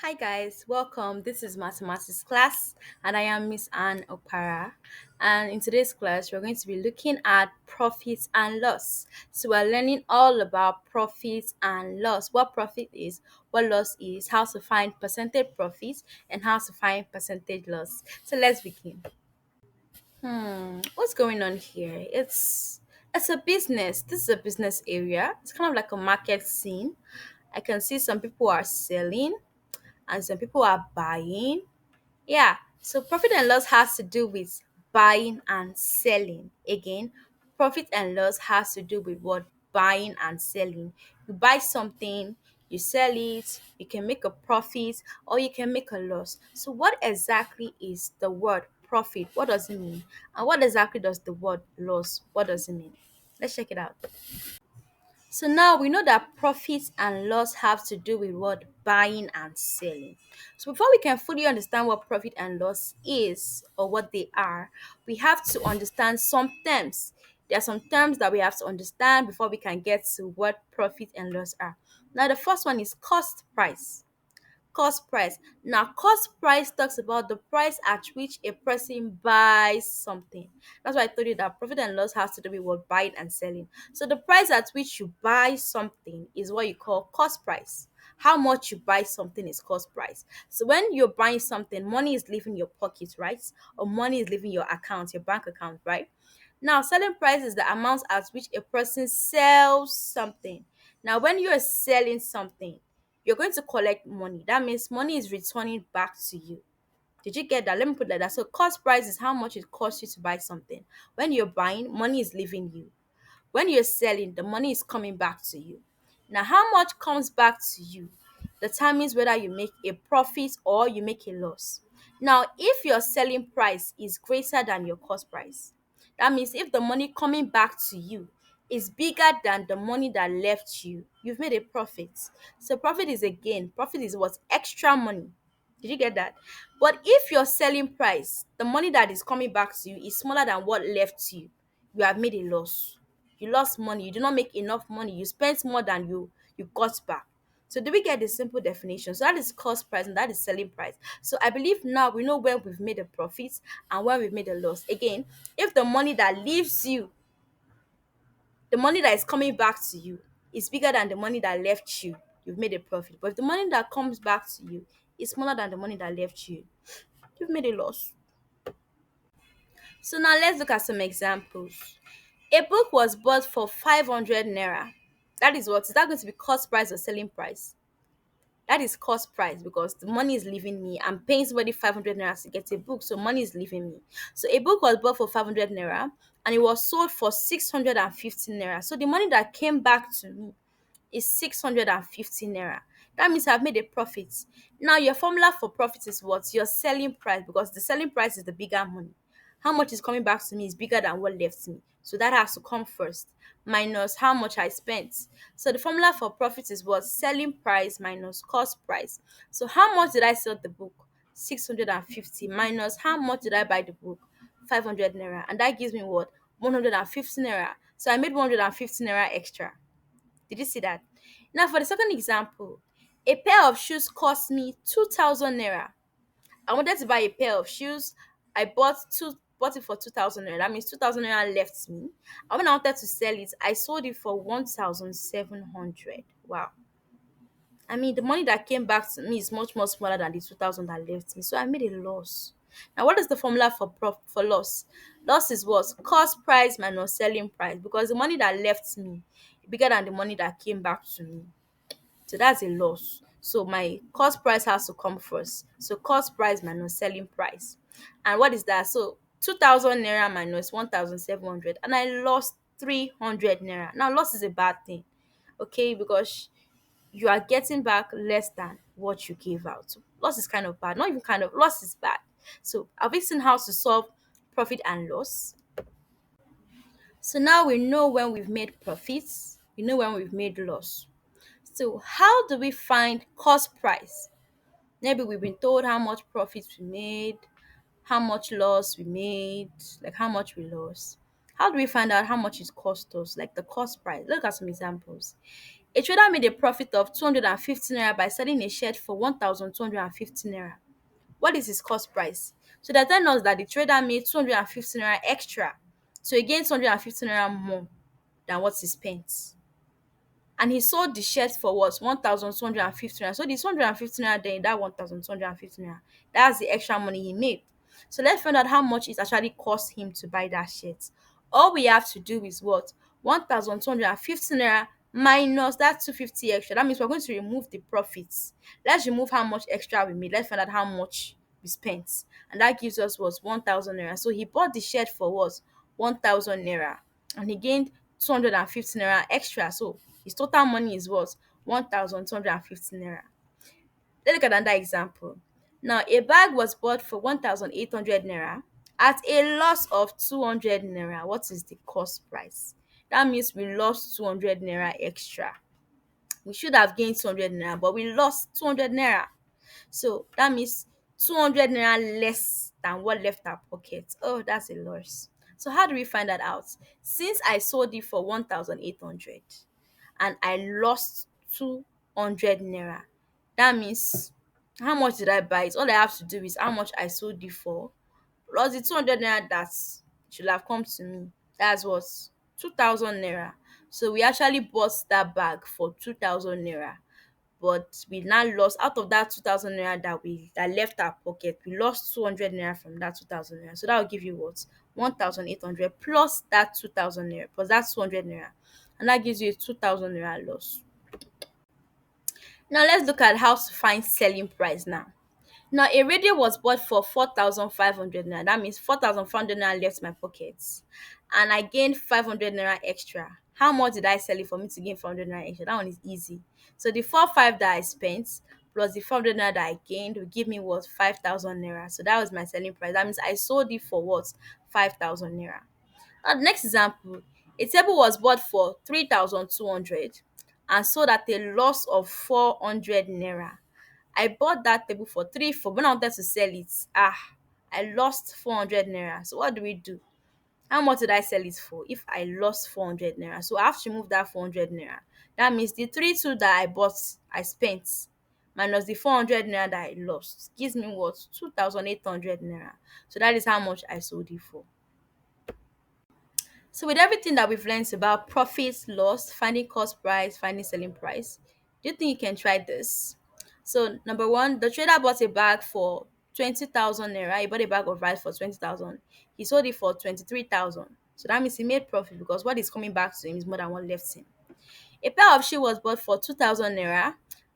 Hi guys, welcome. This is mathematics class and I am Miss Anne Opara. And in today's class, we're going to be looking at profits and loss. So we're learning all about profits and loss, what profit is, what loss is, how to find percentage profits and how to find percentage loss. So let's begin. What's going on here? It's a business. This is a business area. It's kind of like a market scene. I can see some people are selling and some people are buying. Yeah, so profit and loss has to do with buying and selling. Again, profit and loss has to do with what buying and selling. You buy something, you sell it, you can make a profit or you can make a loss. So, what exactly is the word profit? What does it mean? And what exactly does the word loss? What does it mean? Let's check it out. So now we know that profits and loss have to do with what buying and selling. So before we can fully understand what profit and loss is or what they are, we have to understand some terms. There are some terms that we have to understand before we can get to what profit and loss are. Now the first one is cost price. Cost price. Now, cost price talks about the price at which a person buys something. That's why I told you that profit and loss has to do with what buying and selling. So, the price at which you buy something is what you call cost price. How much you buy something is cost price. So, when you're buying something, money is leaving your pocket, right? Or money is leaving your account, your bank account, right? Now, selling price is the amount at which a person sells something. Now, when you are selling something, you're going to collect money. That means money is returning back to you. Did you get that? Let me put it like that. So cost price is how much it costs you to buy something. When you're buying, money is leaving you. When you're selling, the money is coming back to you. Now, how much comes back to you determines whether you make a profit or you make a loss. Now, if your selling price is greater than your cost price, that means if the money coming back to you is bigger than the money that left you, you've made a profit. So, profit is a gain. Profit is what? Extra money. Did you get that? But if your selling price, the money that is coming back to you, is smaller than what left you, you have made a loss. You lost money. You do not make enough money. You spent more than you got back. So do we get the simple definition? So that is cost price and that is selling price. So I believe now we know when we've made a profit and when we've made a loss. Again, if the money that leaves you, the money that is coming back to you is bigger than the money that left you, you've made a profit. But if the money that comes back to you is smaller than the money that left you, you've made a loss. So now let's look at some examples. A book was bought for 500 naira. That is what? Is that going to be cost price or selling price? That is cost price because the money is leaving me. I'm paying somebody 500 naira to get a book, so money is leaving me. So a book was bought for 500 naira and it was sold for 650 naira. So the money that came back to me is 650 naira. That means I've made a profit. Now, your formula for profit is what? Your selling price, because the selling price is the bigger money. How much is coming back to me is bigger than what left me. So that has to come first, minus how much I spent. So the formula for profit is what? Selling price minus cost price. So how much did I sell the book? 650 minus how much did I buy the book? 500 naira. And that gives me what? 150 naira. So I made 150 naira extra. Did you see that? Now, for the second example, a pair of shoes cost me 2,000 naira. I wanted to buy a pair of shoes. I bought it for 2,000 naira. That means 2,000 naira left me. And when I wanted to sell it, I sold it for 1,700. Wow. I mean, the money that came back to me is much more smaller than the 2,000 that left me. So I made a loss. Now, what is the formula for for loss? Loss is what? Cost price minus selling price because the money that left me is bigger than the money that came back to me. So that's a loss. So my cost price has to come first. So cost price minus selling price. And what is that? So 2,000 naira minus 1,700 and I lost 300 naira. Now loss is a bad thing. Okay, because you are getting back less than what you gave out. So loss is kind of bad. Not even kind of, loss is bad. So have we seen how to solve profit and loss? So now we know when we've made profits, we know when we've made loss. So how do we find cost price? Maybe we've been told how much profits we made, how much loss we made, like how much we lost. How do we find out how much it cost us, like the cost price? Look at some examples. A trader made a profit of 250 naira by selling a shirt for 1,250 naira. What is his cost price? So they're telling us that the trader made 250 naira extra. So he gained 250 naira more than what he spent. And he sold the shirt for what? 1,250 naira. So the 250 naira then that 1,250 naira. That's the extra money he made. So let's find out how much it actually cost him to buy that shirt. All we have to do is what? 1,250 naira minus that 250 extra. That means we're going to remove the profits. Let's remove how much extra we made. Let's find out how much we spent. And that gives us what? 1,000 naira. So he bought the shirt for what? 1,000 naira. And he gained 250 naira extra. So his total money is what? 1,250 naira. Let's look at another example. Now, a bag was bought for 1,800 naira at a loss of 200 naira. What is the cost price? That means we lost 200 naira extra. We should have gained 200 naira, but we lost 200 naira. So that means 200 naira less than what left our pocket. Oh, that's a loss. So how do we find that out? Since I sold it for 1,800 and I lost 200 naira, that means how much did I buy it? All I have to do is how much I sold it for plus the 200 naira that should have come to me. That's what? 2,000 naira. So we actually bought that bag for 2,000 naira, but we now lost out of that 2,000 naira that left our pocket. We lost 200 naira from that 2,000 naira. So that will give you what? 1,800 plus that 2,000 naira plus that 200 naira, and that gives you a 2,000 naira loss. Now let's look at how to find selling price now. Now, a radio was bought for 4,500 naira. That means 4,500 naira left my pockets. And I gained 500 naira extra. How much did I sell it for me to gain 400 naira extra? That one is easy. So the 4,500 that I spent plus the 400 naira that I gained will give me what? 5,000 naira. So that was my selling price. That means I sold it for what? 5,000 naira. Now, the next example, a table was bought for 3,200 and sold at a loss of 400 naira. I bought that table for 3 4. When I wanted to sell it, I lost 400 naira. So what do we do? How much did I sell it for if I lost 400 naira? So I have to remove that 400 naira. That means the 3 2 that I spent minus the 400 naira that I lost gives me what? 2,800 naira. So that is how much I sold it for. So with everything that we've learned about profits, loss, finding cost price, finding selling price, do you think you can try this? So number one, the trader bought a bag for 20,000 naira. He bought a bag of rice for 20,000. He sold it for 23,000. So that means he made profit because what is coming back to him is more than what left him. A pair of shoes was bought for 2,000 naira.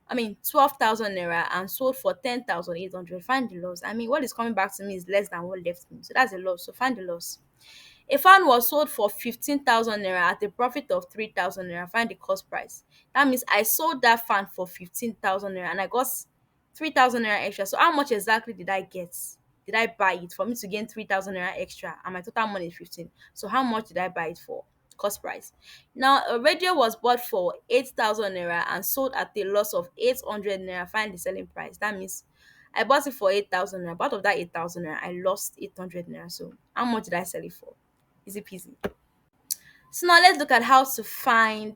12,000 naira and sold for 10,800. Find the loss. What is coming back to me is less than what left me. So that's a loss. So find the loss. A fan was sold for 15,000 naira at a profit of 3,000 naira. Find the cost price. That means I sold that fan for 15,000 naira and I got 3,000 naira extra. So how much exactly did I get? Did I buy it for me to gain 3,000 naira extra and my total money is 15? So how much did I buy it for? Cost price. Now, a radio was bought for 8,000 naira and sold at a loss of 800 naira. Find the selling price. That means I bought it for 8,000 naira. Out of that 8,000 naira, I lost 800 naira. So how much did I sell it for? Easy peasy. So now let's look at how to find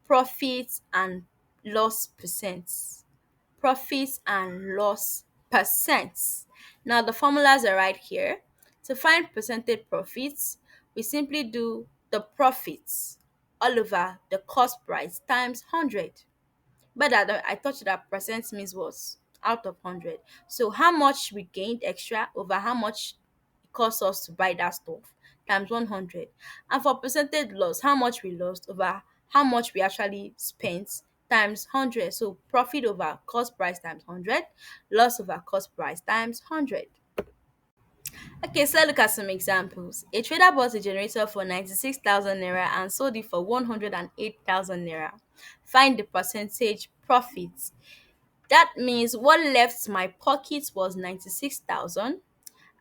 profit and loss percents. Profits and loss percents. Now the formulas are right here. To find percentage profits, we simply do the profits all over the cost price times 100. But I thought that percent means was out of 100. So how much we gained extra over how much it cost us to buy that stuff times 100. And for percentage loss, how much we lost over how much we actually spent times 100. So profit over cost price times 100, loss over cost price times 100. Okay, so let's look at some examples. A trader bought a generator for 96,000 naira and sold it for 108,000 naira. Find the percentage profit. That means what left my pocket was 96,000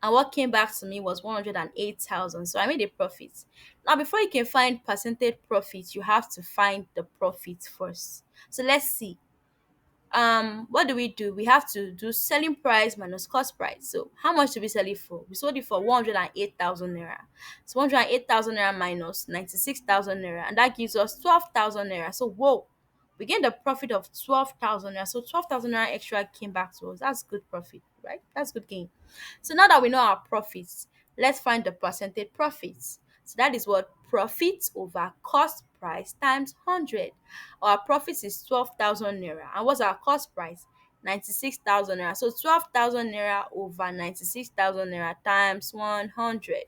and what came back to me was 108,000. So I made a profit. Now, before you can find percentage profit, you have to find the profit first. So let's see. What do? We have to do selling price minus cost price. So how much did we sell it for? We sold it for 108,000 naira. So 108,000 naira minus 96,000 naira, and that gives us 12,000 naira. So whoa, We gained a profit of 12,000 naira. So 12,000 naira extra came back to us. That's good profit, right? That's good gain. So now that we know our profits, let's find the percentage profits. So that is what profits over cost price times 100. Our profits is 12,000 naira. And what's our cost price? 96,000 naira. So 12,000 naira over 96,000 naira times 100.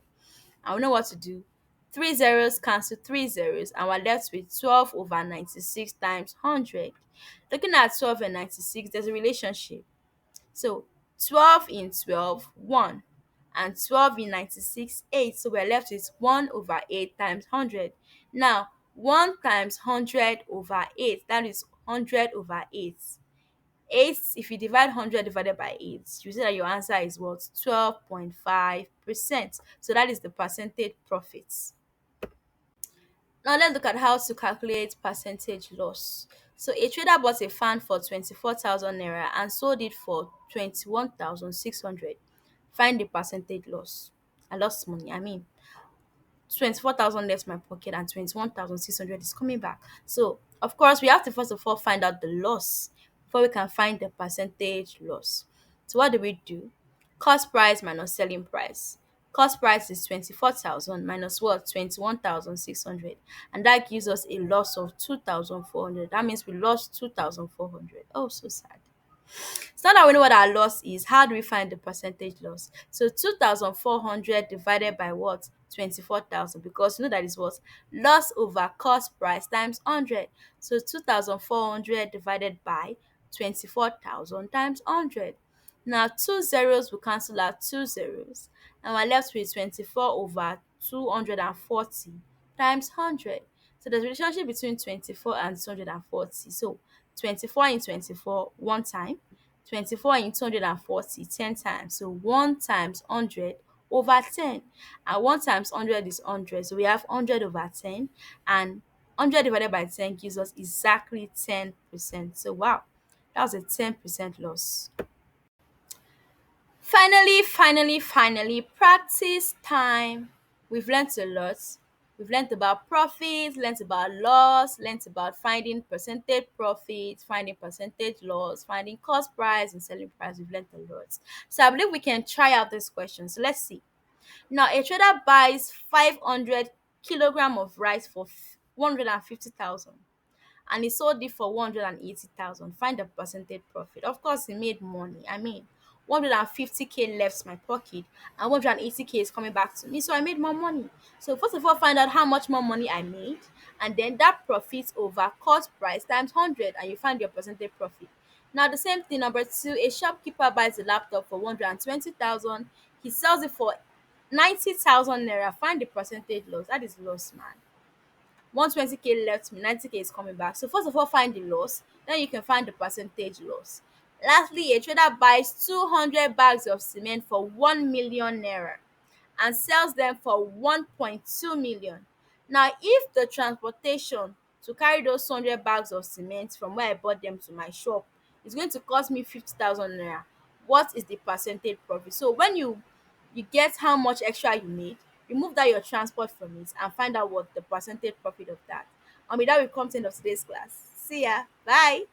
And we know what to do. Three zeros cancel three zeros, and we're left with 12 over 96 times 100. Looking at 12 and 96, there's a relationship. So 12 in 12, 1. And 12 in 96, 8. So we're left with 1 over 8 times 100. Now, 1 times 100 over 8, that is 100 over 8. 8, if you divide 100 divided by 8, you see that your answer is what? 12.5%. So that is the percentage profits. Now let's look at how to calculate percentage loss. So a trader bought a fan for 24,000 naira and sold it for 21,600. Find the percentage loss. I lost money. 24,000 left my pocket and 21,600 is coming back. So, of course, we have to first of all find out the loss before we can find the percentage loss. So, what do we do? Cost price minus selling price. Cost price is 24,000 minus what? 21,600. And that gives us a loss of 2,400. That means we lost 2,400. Oh, so sad. So now that we know what our loss is, how do we find the percentage loss? So 2,400 divided by what? 24,000, because you know that is what? Loss over cost price times 100. So 2,400 divided by 24,000 times 100. Now two zeros will cancel out two zeros, and we're left with 24 over 240 times 100. So there's a relationship between 24 and 240. So 24 in 24 one time, 24 in 240 10 times. So 1 times 100 over 10, and 1 times 100 is 100. So we have 100 over 10, and 100 divided by 10 gives us exactly 10%. So wow, that was a 10% loss. Finally, practice time. We've learnt a lot. We've learnt about profit, learnt about loss, learnt about finding percentage profit, finding percentage loss, finding cost price and selling price. We've learnt a lot. So I believe we can try out this question. So let's see. Now, a trader buys 500 kilogram of rice for 150,000, and he sold it for 180,000. Find the percentage profit. Of course, he made money. 150k left my pocket and 180k is coming back to me. So I made more money. So first of all, find out how much more money I made, and then that profit over cost price times 100, and you find your percentage profit. Now the same thing, number two, a shopkeeper buys a laptop for 120,000. He sells it for 90,000 naira. Find the percentage loss. That is loss, man. 120k left me, 90k is coming back. So first of all, find the loss, then you can find the percentage loss. Lastly, a trader buys 200 bags of cement for 1 million naira and sells them for 1.2 million. Now, if the transportation to carry those 100 bags of cement from where I bought them to my shop is going to cost me 50,000 naira, what is the percentage profit? So when you get how much extra you made, remove that your transport from it and find out what the percentage profit of that. With that, we come to the end of today's class. See ya. Bye.